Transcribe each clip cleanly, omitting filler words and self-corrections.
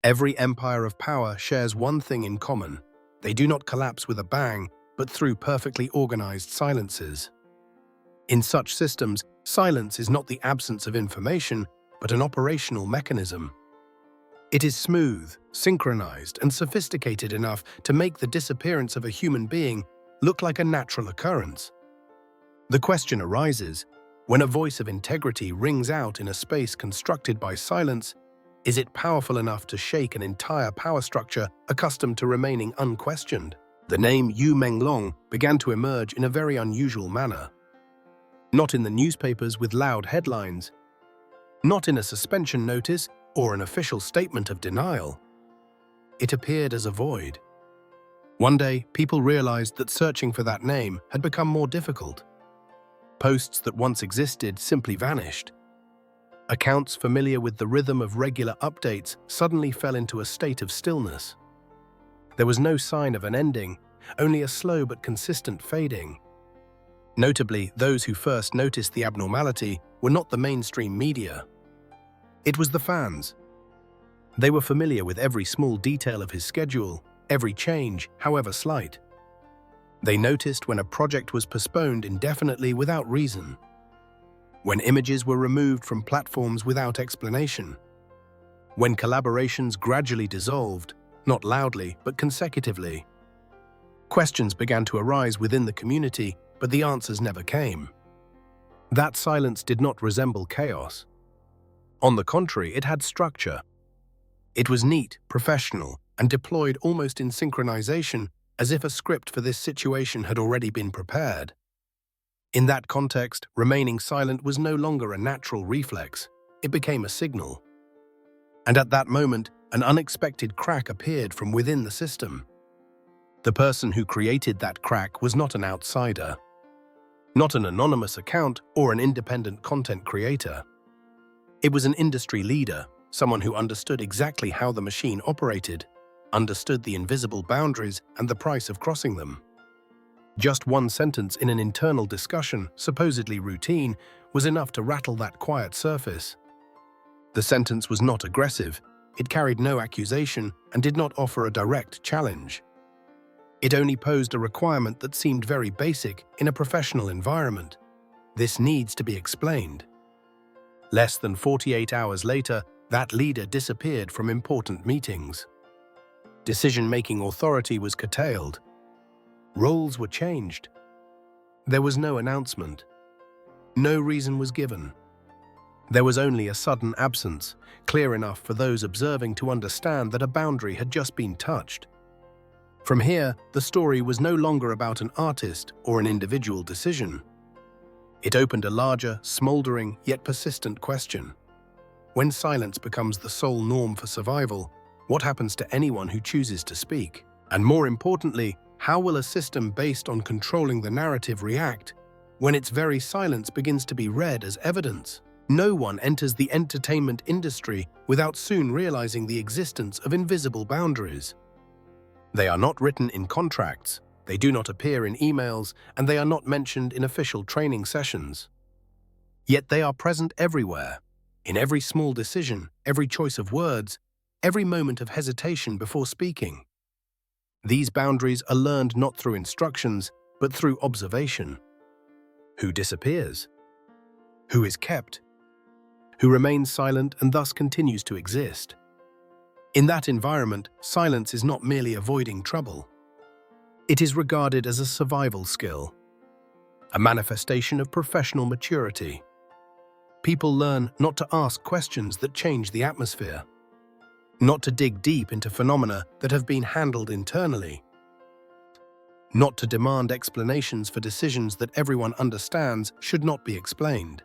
Every empire of power shares one thing in common. They do not collapse with a bang, but through perfectly organized silences. In such systems, silence is not the absence of information, but an operational mechanism. It is smooth, synchronized, and sophisticated enough to make the disappearance of a human being look like a natural occurrence. The question arises, when a voice of integrity rings out in a space constructed by silence, is it powerful enough to shake an entire power structure accustomed to remaining unquestioned? The name Yu Menglong began to emerge in a very unusual manner. Not in the newspapers with loud headlines, not in a suspension notice or an official statement of denial. It appeared as a void. One day, people realized that searching for that name had become more difficult. Posts that once existed simply vanished. Accounts familiar with the rhythm of regular updates suddenly fell into a state of stillness. There was no sign of an ending, only a slow but consistent fading. Notably, those who first noticed the abnormality were not the mainstream media. It was the fans. They were familiar with every small detail of his schedule, every change, however slight. They noticed when a project was postponed indefinitely without reason, when images were removed from platforms without explanation, when collaborations gradually dissolved, not loudly but consecutively. Questions began to arise within the community, but the answers never came. That silence did not resemble chaos. On the contrary, it had structure. It was neat, professional, and deployed almost in synchronization, as if a script for this situation had already been prepared. In that context, remaining silent was no longer a natural reflex. It became a signal. And at that moment, an unexpected crack appeared from within the system. The person who created that crack was not an outsider, not an anonymous account or an independent content creator. It was an industry leader, someone who understood exactly how the machine operated, understood the invisible boundaries and the price of crossing them. Just one sentence in an internal discussion, supposedly routine, was enough to rattle that quiet surface. The sentence was not aggressive, it carried no accusation and did not offer a direct challenge. It only posed a requirement that seemed very basic in a professional environment. This needs to be explained. Less than 48 hours later, that leader disappeared from important meetings. Decision-making authority was curtailed. Roles were changed. There was no announcement. No reason was given. There was only a sudden absence, clear enough for those observing to understand that a boundary had just been touched. From here, the story was no longer about an artist or an individual decision. It opened a larger, smoldering, yet persistent question. When silence becomes the sole norm for survival, what happens to anyone who chooses to speak? And more importantly, how will a system based on controlling the narrative react when its very silence begins to be read as evidence? No one enters the entertainment industry without soon realizing the existence of invisible boundaries. They are not written in contracts, they do not appear in emails, and they are not mentioned in official training sessions. Yet they are present everywhere, in every small decision, every choice of words, every moment of hesitation before speaking. These boundaries are learned not through instructions, but through observation. Who disappears? Who is kept? Who remains silent and thus continues to exist? In that environment, silence is not merely avoiding trouble. It is regarded as a survival skill, a manifestation of professional maturity. People learn not to ask questions that change the atmosphere, not to dig deep into phenomena that have been handled internally, not to demand explanations for decisions that everyone understands should not be explained.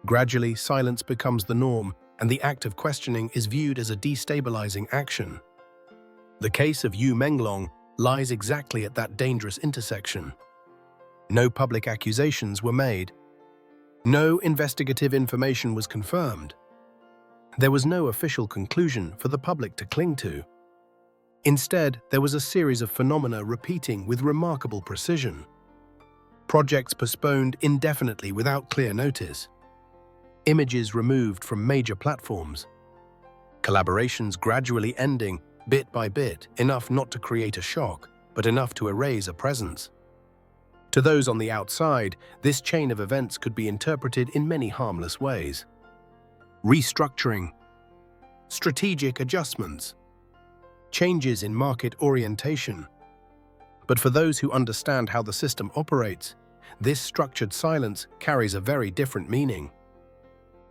Gradually, silence becomes the norm, and the act of questioning is viewed as a destabilizing action. The case of Yu Menglong lies exactly at that dangerous intersection. No public accusations were made. No investigative information was confirmed. There was no official conclusion for the public to cling to. Instead, there was a series of phenomena repeating with remarkable precision. Projects postponed indefinitely without clear notice. Images removed from major platforms. collaborations gradually ending, bit by bit, enough not to create a shock, but enough to erase a presence. To those on the outside, this chain of events could be interpreted in many harmless ways. Restructuring, strategic adjustments, changes in market orientation. But for those who understand how the system operates, this structured silence carries a very different meaning.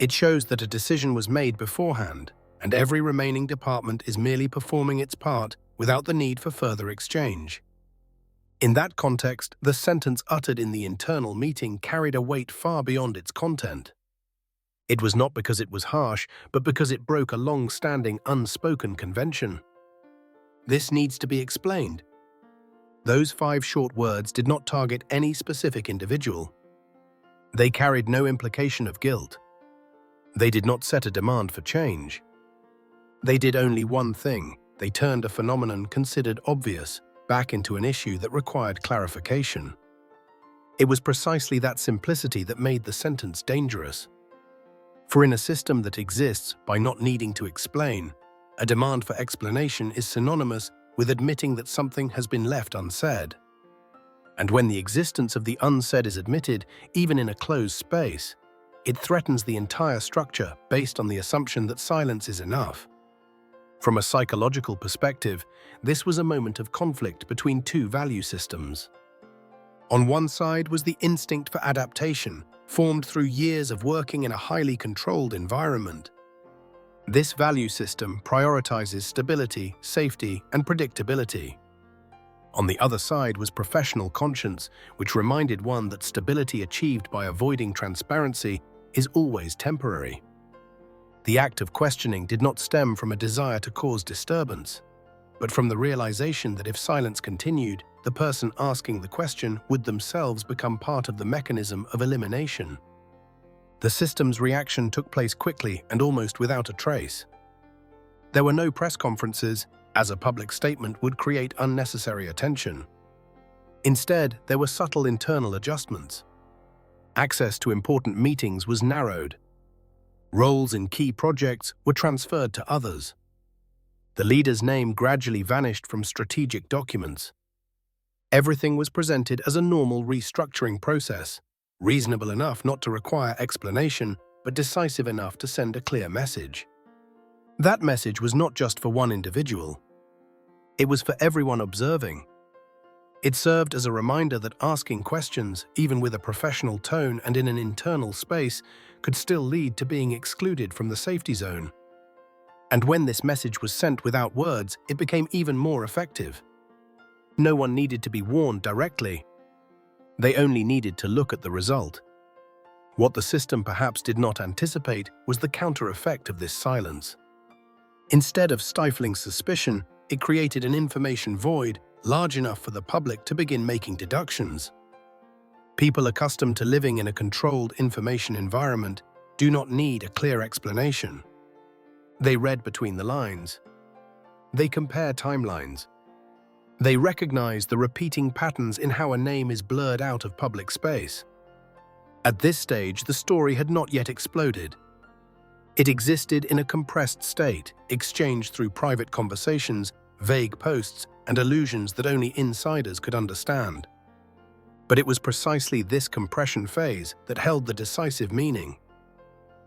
It shows that a decision was made beforehand, and every remaining department is merely performing its part without the need for further exchange. In that context, the sentence uttered in the internal meeting carried a weight far beyond its content. It was not because it was harsh, but because it broke a long-standing, unspoken convention. This needs to be explained. Those 5 short words did not target any specific individual. They carried no implication of guilt. They did not set a demand for change. They did only one thing: they turned a phenomenon considered obvious back into an issue that required clarification. It was precisely that simplicity that made the sentence dangerous. For in a system that exists by not needing to explain, a demand for explanation is synonymous with admitting that something has been left unsaid. And when the existence of the unsaid is admitted, even in a closed space, it threatens the entire structure based on the assumption that silence is enough. From a psychological perspective, this was a moment of conflict between 2 value systems. On one side was the instinct for adaptation, formed through years of working in a highly controlled environment. This value system prioritizes stability, safety, and predictability. On the other side was professional conscience, which reminded one that stability achieved by avoiding transparency is always temporary. The act of questioning did not stem from a desire to cause disturbance, but from the realization that if silence continued, the person asking the question would themselves become part of the mechanism of elimination. The system's reaction took place quickly and almost without a trace. There were no press conferences, as a public statement would create unnecessary attention. Instead, there were subtle internal adjustments. Access to important meetings was narrowed. Roles in key projects were transferred to others. The leader's name gradually vanished from strategic documents. Everything was presented as a normal restructuring process, reasonable enough not to require explanation, but decisive enough to send a clear message. That message was not just for one individual. It was for everyone observing. It served as a reminder that asking questions, even with a professional tone and in an internal space, could still lead to being excluded from the safety zone. And when this message was sent without words, it became even more effective. No one needed to be warned directly. They only needed to look at the result. What the system perhaps did not anticipate was the counter effect of this silence. Instead of stifling suspicion, it created an information void large enough for the public to begin making deductions. People accustomed to living in a controlled information environment do not need a clear explanation. They read between the lines. They compare timelines. They recognize the repeating patterns in how a name is blurred out of public space. At this stage, the story had not yet exploded. It existed in a compressed state, exchanged through private conversations, vague posts, and allusions that only insiders could understand. But it was precisely this compression phase that held the decisive meaning.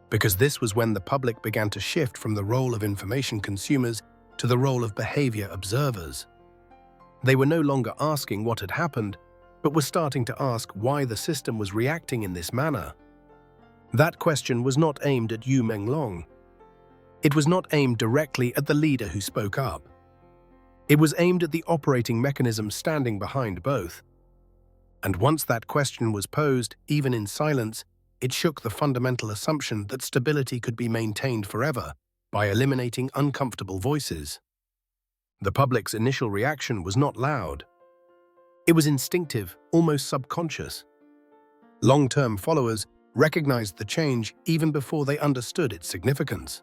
Because this was when the public began to shift from the role of information consumers to the role of behavior observers. They were no longer asking what had happened, but were starting to ask why the system was reacting in this manner. That question was not aimed at Yu Menglong. It was not aimed directly at the leader who spoke up. It was aimed at the operating mechanism standing behind both. And once that question was posed, even in silence, it shook the fundamental assumption that stability could be maintained forever by eliminating uncomfortable voices. The public's initial reaction was not loud. It was instinctive, almost subconscious. Long-term followers recognized the change even before they understood its significance.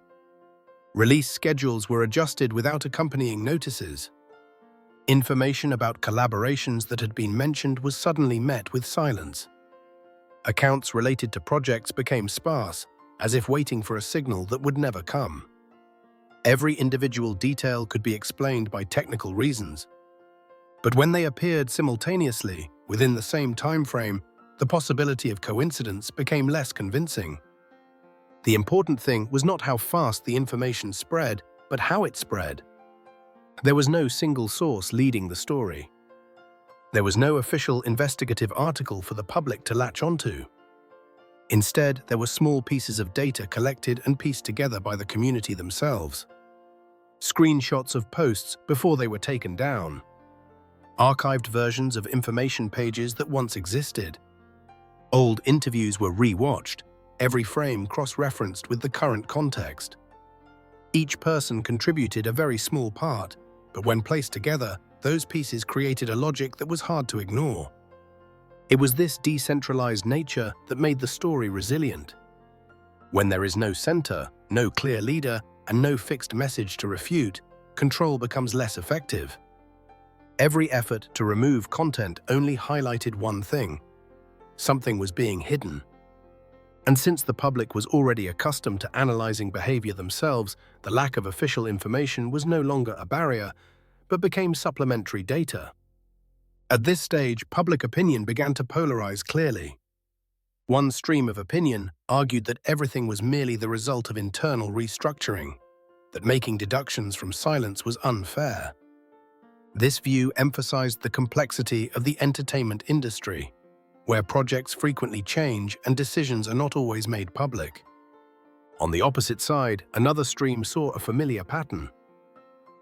Release schedules were adjusted without accompanying notices. Information about collaborations that had been mentioned was suddenly met with silence. Accounts related to projects became sparse, as if waiting for a signal that would never come. Every individual detail could be explained by technical reasons. But when they appeared simultaneously, within the same time frame, the possibility of coincidence became less convincing. The important thing was not how fast the information spread, but how it spread. There was no single source leading the story. There was no official investigative article for the public to latch onto. Instead, there were small pieces of data collected and pieced together by the community themselves. Screenshots of posts before they were taken down. Archived versions of information pages that once existed. Old interviews were re-watched, every frame cross-referenced with the current context. Each person contributed a very small part, but when placed together, those pieces created a logic that was hard to ignore. It was this decentralized nature that made the story resilient. When there is no center, no clear leader, and no fixed message to refute, control becomes less effective. Every effort to remove content only highlighted one thing: something was being hidden. And since the public was already accustomed to analyzing behavior themselves, the lack of official information was no longer a barrier, but became supplementary data. At this stage, public opinion began to polarize clearly. One stream of opinion argued that everything was merely the result of internal restructuring, that making deductions from silence was unfair. This view emphasized the complexity of the entertainment industry, where projects frequently change and decisions are not always made public. On the opposite side, another stream saw a familiar pattern.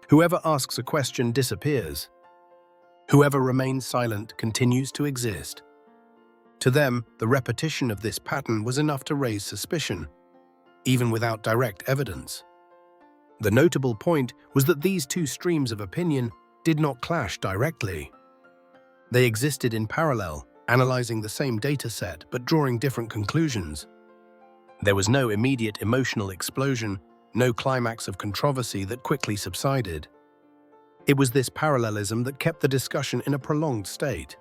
Whoever asks a question disappears. Whoever remains silent continues to exist. To them, the repetition of this pattern was enough to raise suspicion, even without direct evidence. The notable point was that these two streams of opinion did not clash directly. They existed in parallel, analyzing the same data set but drawing different conclusions. There was no immediate emotional explosion, no climax of controversy that quickly subsided. It was this parallelism that kept the discussion in a prolonged state.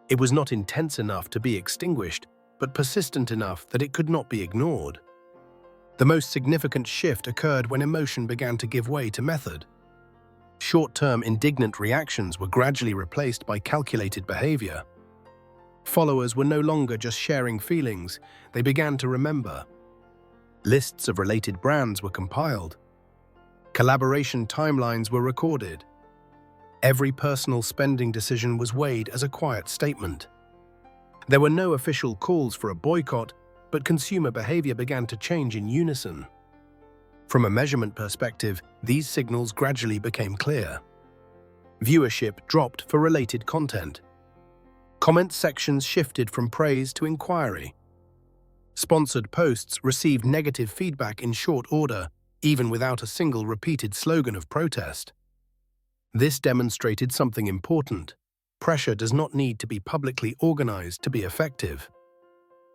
It was not intense enough to be extinguished, but persistent enough that it could not be ignored. The most significant shift occurred when emotion began to give way to method. Short-term indignant reactions were gradually replaced by calculated behavior. Followers were no longer just sharing feelings, they began to remember. Lists of related brands were compiled. Collaboration timelines were recorded. Every personal spending decision was weighed as a quiet statement. There were no official calls for a boycott, but consumer behavior began to change in unison. From a measurement perspective, these signals gradually became clear. Viewership dropped for related content. Comment sections shifted from praise to inquiry. Sponsored posts received negative feedback in short order, even without a single repeated slogan of protest. This demonstrated something important. Pressure does not need to be publicly organized to be effective.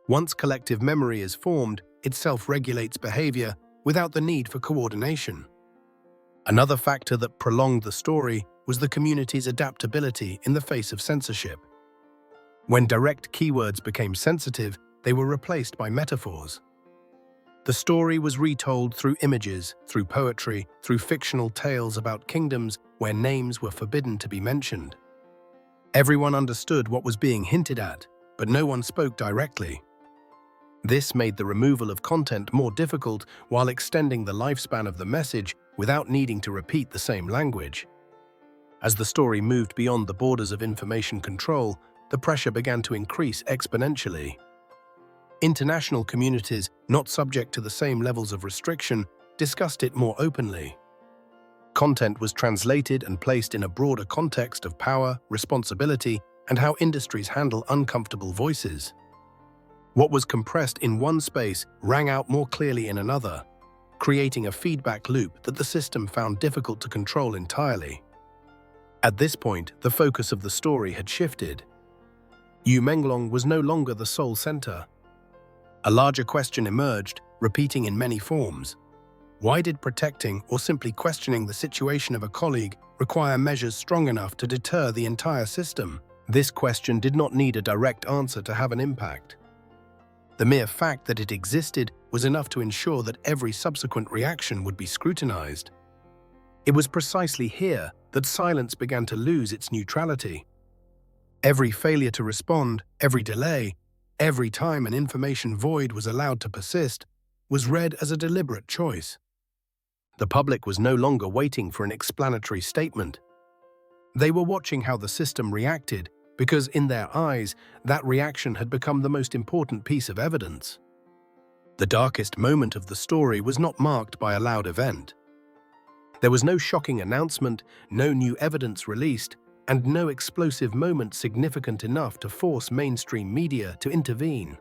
Once collective memory is formed, it self-regulates behavior without the need for coordination. Another factor that prolonged the story was the community's adaptability in the face of censorship. When direct keywords became sensitive, they were replaced by metaphors. The story was retold through images, through poetry, through fictional tales about kingdoms where names were forbidden to be mentioned. Everyone understood what was being hinted at, but no one spoke directly. This made the removal of content more difficult while extending the lifespan of the message without needing to repeat the same language. As the story moved beyond the borders of information control, the pressure began to increase exponentially. International communities, not subject to the same levels of restriction, discussed it more openly. Content was translated and placed in a broader context of power, responsibility, and how industries handle uncomfortable voices. What was compressed in one space rang out more clearly in another, creating a feedback loop that the system found difficult to control entirely. At this point, the focus of the story had shifted. Yu Menglong was no longer the sole center. A larger question emerged, repeating in many forms. Why did protecting or simply questioning the situation of a colleague require measures strong enough to deter the entire system? This question did not need a direct answer to have an impact. The mere fact that it existed was enough to ensure that every subsequent reaction would be scrutinized. It was precisely here that silence began to lose its neutrality. Every failure to respond, every delay, every time an information void was allowed to persist, was read as a deliberate choice. The public was no longer waiting for an explanatory statement. They were watching how the system reacted because, in their eyes, that reaction had become the most important piece of evidence. The darkest moment of the story was not marked by a loud event. There was no shocking announcement, no new evidence released, and no explosive moment significant enough to force mainstream media to intervene.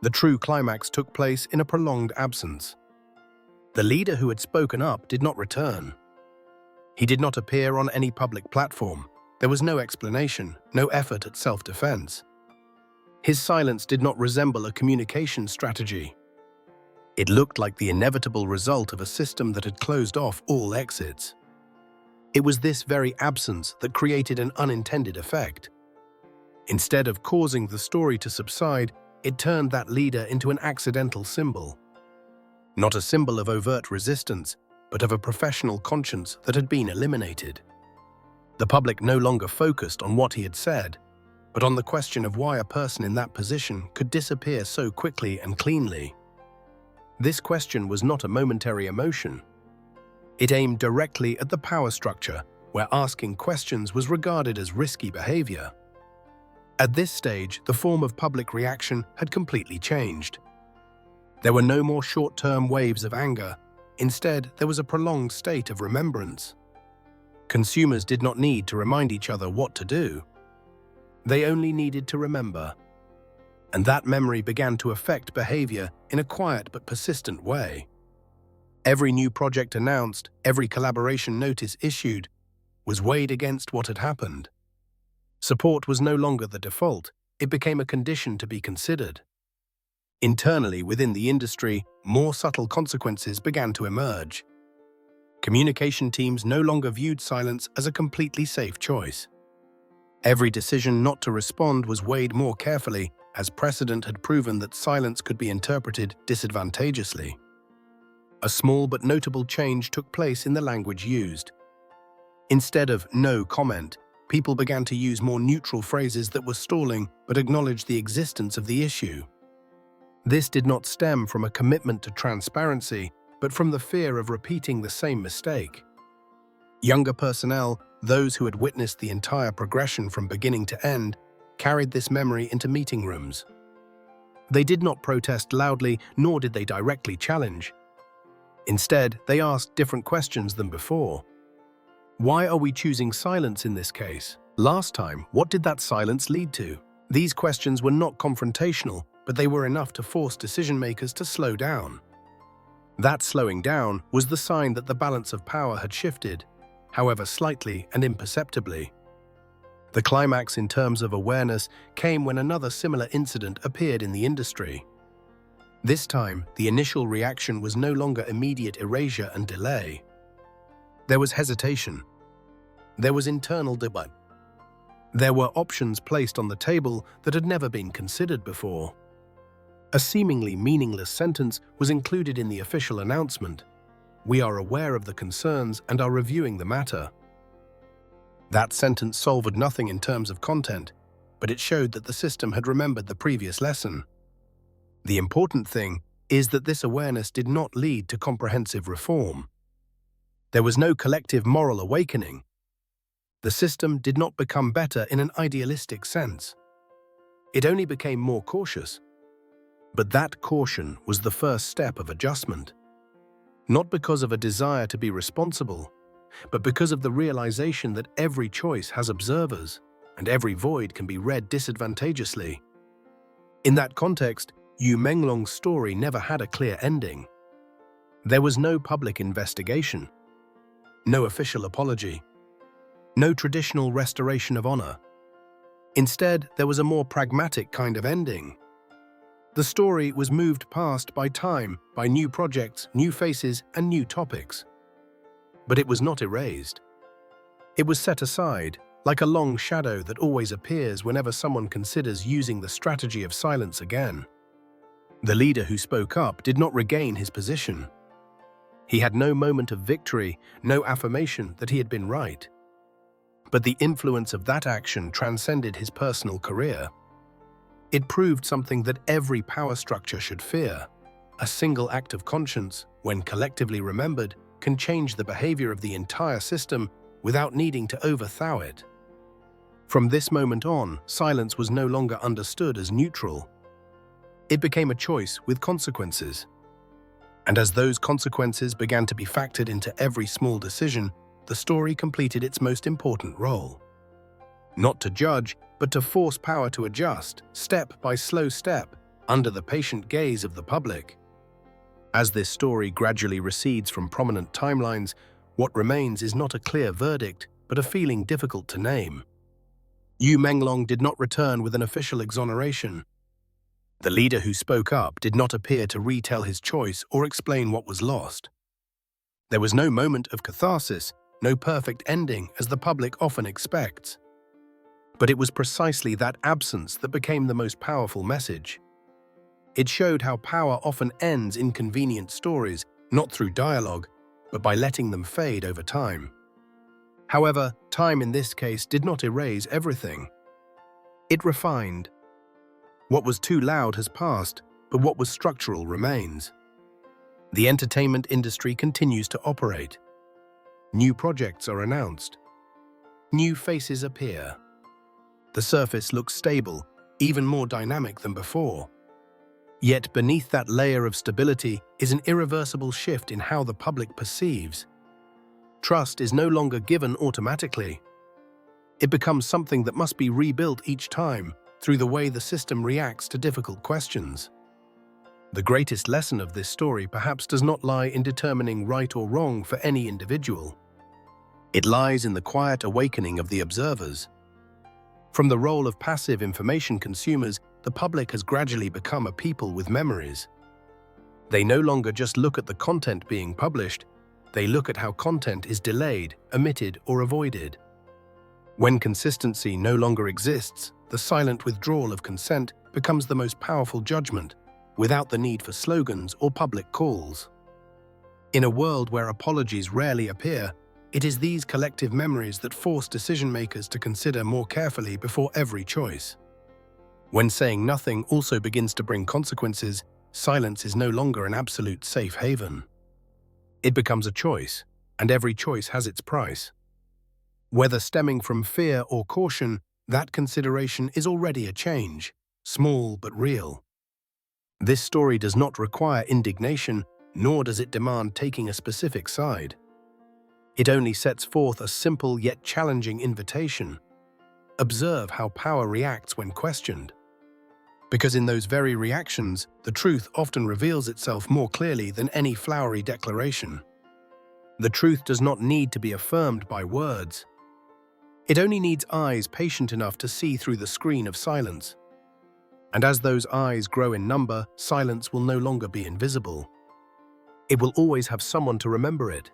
The true climax took place in a prolonged absence. The leader who had spoken up did not return. He did not appear on any public platform. There was no explanation, no effort at self-defense. His silence did not resemble a communication strategy. It looked like the inevitable result of a system that had closed off all exits. It was this very absence that created an unintended effect. Instead of causing the story to subside, it turned that leader into an accidental symbol. Not a symbol of overt resistance, but of a professional conscience that had been eliminated. The public no longer focused on what he had said, but on the question of why a person in that position could disappear so quickly and cleanly. This question was not a momentary emotion. It aimed directly at the power structure, where asking questions was regarded as risky behavior. At this stage, the form of public reaction had completely changed. There were no more short-term waves of anger. Instead, there was a prolonged state of remembrance. Consumers did not need to remind each other what to do. They only needed to remember. And that memory began to affect behavior in a quiet but persistent way. Every new project announced, every collaboration notice issued, was weighed against what had happened. Support was no longer the default, it became a condition to be considered. Internally within the industry, more subtle consequences began to emerge. Communication teams no longer viewed silence as a completely safe choice. Every decision not to respond was weighed more carefully, as precedent had proven that silence could be interpreted disadvantageously. A small but notable change took place in the language used. Instead of "no comment," people began to use more neutral phrases that were stalling but acknowledged the existence of the issue. This did not stem from a commitment to transparency, but from the fear of repeating the same mistake. Younger personnel, those who had witnessed the entire progression from beginning to end, carried this memory into meeting rooms. They did not protest loudly, nor did they directly challenge. Instead, they asked different questions than before. Why are we choosing silence in this case? Last time, what did that silence lead to? These questions were not confrontational, but they were enough to force decision-makers to slow down. That slowing down was the sign that the balance of power had shifted, however slightly and imperceptibly. The climax in terms of awareness came when another similar incident appeared in the industry. This time, the initial reaction was no longer immediate erasure and delay. There was hesitation. There was internal debate. There were options placed on the table that had never been considered before. A seemingly meaningless sentence was included in the official announcement. "We are aware of the concerns and are reviewing the matter." That sentence solved nothing in terms of content, but it showed that the system had remembered the previous lesson. The important thing is that this awareness did not lead to comprehensive reform. There was no collective moral awakening. The system did not become better in an idealistic sense. It only became more cautious. But that caution was the first step of adjustment. Not because of a desire to be responsible, but because of the realization that every choice has observers, and every void can be read disadvantageously. In that context, Yu Menglong's story never had a clear ending. There was no public investigation, no official apology, no traditional restoration of honor. Instead, there was a more pragmatic kind of ending. The story was moved past by time, by new projects, new faces, and new topics. But it was not erased. It was set aside, like a long shadow that always appears whenever someone considers using the strategy of silence again. The leader who spoke up did not regain his position. He had no moment of victory, no affirmation that he had been right. But the influence of that action transcended his personal career. It proved something that every power structure should fear. A single act of conscience, when collectively remembered, can change the behavior of the entire system without needing to overthrow it. From this moment on, silence was no longer understood as neutral. It became a choice with consequences. And as those consequences began to be factored into every small decision, the story completed its most important role. Not to judge, but to force power to adjust, step by slow step, under the patient gaze of the public. As this story gradually recedes from prominent timelines, what remains is not a clear verdict, but a feeling difficult to name. Yu Menglong did not return with an official exoneration. The leader who spoke up did not appear to retell his choice or explain what was lost. There was no moment of catharsis, no perfect ending as the public often expects. But it was precisely that absence that became the most powerful message. It showed how power often ends in convenient stories, not through dialogue, but by letting them fade over time. However, time in this case did not erase everything. It refined. What was too loud has passed, but what was structural remains. The entertainment industry continues to operate. New projects are announced. New faces appear. The surface looks stable, even more dynamic than before. Yet beneath that layer of stability is an irreversible shift in how the public perceives. Trust is no longer given automatically. It becomes something that must be rebuilt each time through the way the system reacts to difficult questions. The greatest lesson of this story perhaps does not lie in determining right or wrong for any individual. It lies in the quiet awakening of the observers. From the role of passive information consumers, the public has gradually become a people with memories. They no longer just look at the content being published, they look at how content is delayed, omitted, or avoided. When consistency no longer exists, the silent withdrawal of consent becomes the most powerful judgment, without the need for slogans or public calls. In a world where apologies rarely appear, it is these collective memories that force decision-makers to consider more carefully before every choice. When saying nothing also begins to bring consequences, silence is no longer an absolute safe haven. It becomes a choice, and every choice has its price. Whether stemming from fear or caution, that consideration is already a change, small but real. This story does not require indignation, nor does it demand taking a specific side. It only sets forth a simple yet challenging invitation. Observe how power reacts when questioned. Because in those very reactions, the truth often reveals itself more clearly than any flowery declaration. The truth does not need to be affirmed by words. It only needs eyes patient enough to see through the screen of silence. And as those eyes grow in number, silence will no longer be invisible. It will always have someone to remember it.